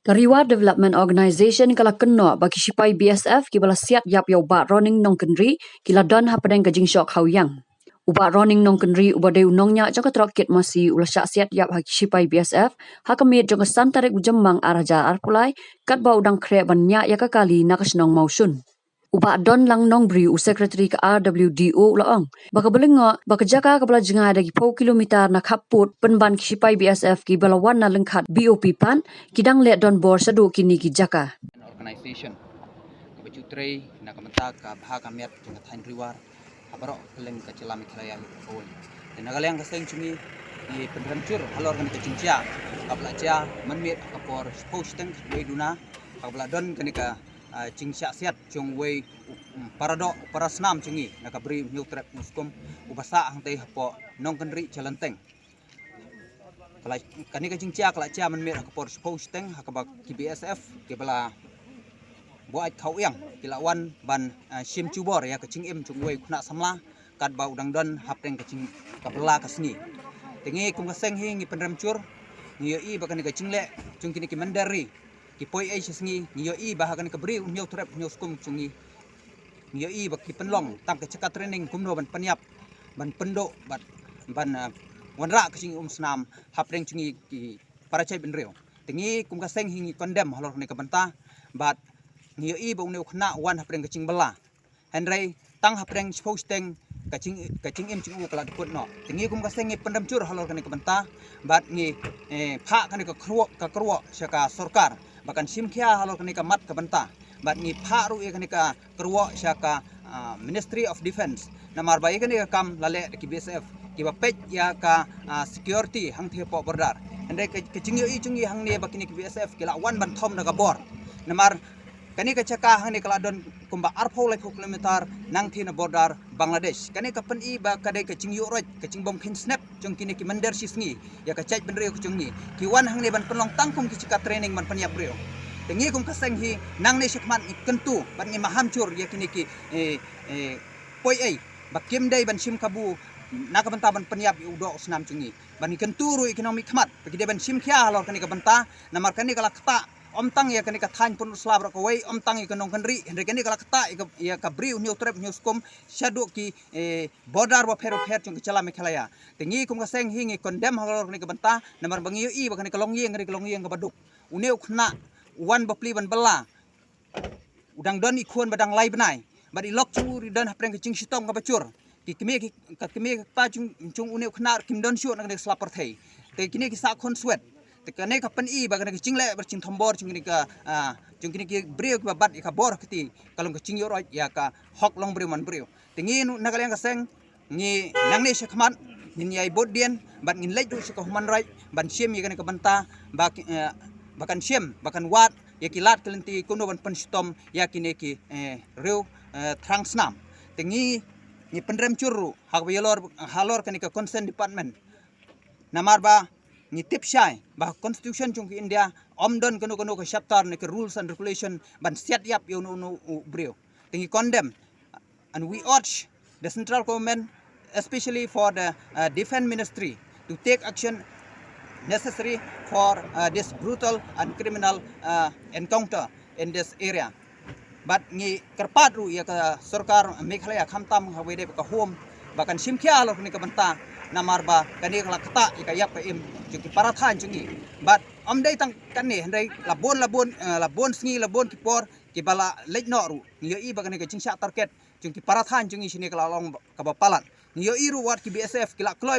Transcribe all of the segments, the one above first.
Kariwa Development Organisation kala keno bagi sipai BSF kibala siat yap ya ubat roning nong kendri kila don hapadeng kajing syok hawyang. Ubat roning nong kendri ubade unongnya jangka trokit masih ulah syak siat yap haki sipai BSF hakamit jangka santarik ujemang araja arpulai kat ba udang krep banyak ya kakali nakasnong mausun. Ubat don lang nong beri sekretari ke RWDO laong. Baka belengok, baka jaka kepala jengai dagi pau kilometer nak kaput penban kisipai BSF ki balawan na lengkat BOP pan kidang let don bor sadu kini ki jaka. Organization kebecutrei nak kementak ke bahag kamiat dengan tain riwar abarok keleng ke celam kelaya oi dan nagaleng ke seng cumi di pendrancur halor kan ke cincia kapla cia menmit kapor posting we duna kapla don kan ke cincia siat chung we paradok parasnam cungi nak beri new trap muskum ubasa hang teh po nong kenri celenteng kalau kan ke cincia kapla cia menmit kapor posting hakabak BSF ke bala buat kau yang kilawan ban sim cubor ya kecing im cungwei kuna samla kat bau dang don hapeng kecing kapela kasni tengi kum kaseng hi ngi penramcur ngi i bakan kecing le cung kini ki mandari ki poi ai sisngi ngi i bahakan ke beri nyau trap nyau skum cungi ngi i bak ki penlong tang ke cekat training kumno ban penyap ban pendok ban wanra kecing snam hapeng cungi ki para cai benreu tengi kum kaseng hi ngi kondem halor ni ke banta bat ngiyo i bong neu khna wan hapreng kaching bala henrei tang hapreng posting kaching im chung kala put no tingi kum kaseng ngi pendam cur halor kani kebenta bat ngi pha kani ka kruo syaka sarkar bakan simkhia halor kani ka mat kebenta bat ngi pha ru kani ka kruo syaka Ministry of Defense namar bai kani ka kam lale ki BSF ki bapet ya ka security hang the po bordar henrei kaching yo i chungi hang ne bakini ki BSF kila wan ban thom na ka bor namar kani ka caka hang ni kala don kumba arpho lai kilometer nang thina border Bangladesh kani ka pen i ba kadai ka ching yoroj ka ching bom pin snap chung kini ki mandar sisngi ya ka chait benre ku chung ni ki wan hang ni ban penlong tangkum ki caka training ban panyap breo tengi kum ka seng hi nang ni sikman kentu ban ni mahamcur ya kini ki poi ai ba kim dai ban sim kabu nak benta ban panyap udo snam chung ni ban kentu ru ekonomi khmat bagi ban sim khia halor kani ka benta namar kani kala kata om tang ya kani ka than pun slab ko wei om tang ya kanong kanri henre kani kala kata ya ka bri new trap new skom shadu ki border wa fer chung chala me khalaya tingi kum ka seng hingi condemn halor ni ka banta namar bangi i ba kani ka long yeng ka baduk uneu khna wan bapli ban bala udang don i khon badang lai banai badi lok chu ri dan hapreng ching sitong ka bacur ki kemi pa chung uneu khna kim don shu nang slap par thei te kini ki sa khon swet tekane kapan i bagan ke cingle bercing thombor cingini ka cingini ki breu ki babat ka bor kiti kalong ke cing yoroj ya ka hok long breu man breu tingi nagal yang kaseng ni nang ni sekmat ni yai bodien bat ngin leju se ka human right ban siem ya ka banta bakan siem bakan wat ya kilat kelenti kuno ban penstom ya kini ki reu trangsnam tingi ni pendrem curu hak halor kan ka concern department namar ba ni tip syai bah constitution chung ki India omdon kono ke chapter ni ke rules and regulation ban siat yap yo no breu tingi condemn and we urge the central government especially for the defense ministry to take action necessary for this brutal and criminal encounter in this area but ni kerpat ru ya ka sarkar Meghalaya khamtam hawede ka home bakan simkhia lo ni ka banta namar ba kani kala kata ikayap ka im juki parathan chungi but amdai tang kani handai labon sngi labon kipor ki bala lejno ru ngiyo i bagani ka chingsha target juki parathan chungi sini kala long ka bapalan ngiyo i ru wat ki BSF kila kloy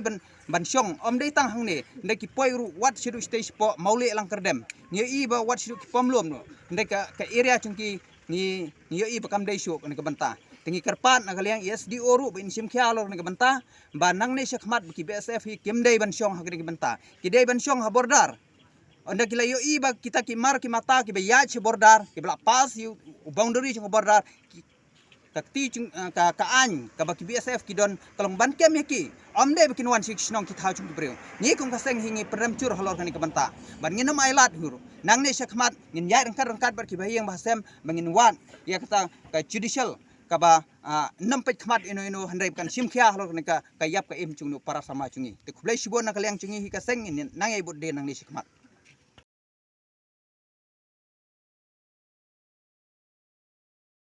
ban syong amdai tang hang ne ndai ki poi ru wat shiru stage po maule lang kerdem ngiyo i ba wat shiru ki pomlom no ndai ka area chungi ni ngiyo i bakam dai syok ni ka banta tingi kerpat nagaliang SDO ru bin simkhia lor ni banta ba nang ni sekmat ki BSF hi kimdei ban syong hagri ki banta ki dei ban syong ha bordar onda kila yo i ba kita ki mar ki mata ki be ya chi bordar ki bla pas yu boundary chung bordar takti chung ka an ka ba ki BSF ki don kalong ban kem ki amdei bikin 16 nong ki thau chung ki breu ni kung ka seng hingi premcur halor kan ki banta ban nginam ailat huru nang ni sekmat ngin ya rangkat bar ki bahiyang bahasem bangin wan ya kata ka judicial kaba nampet khmat ino handai kan simkhia halor ka yap ka im chungnu para sama chungi te khublai sibon na kalyang chungi hi ka seng nangai bodde nang ni sikmat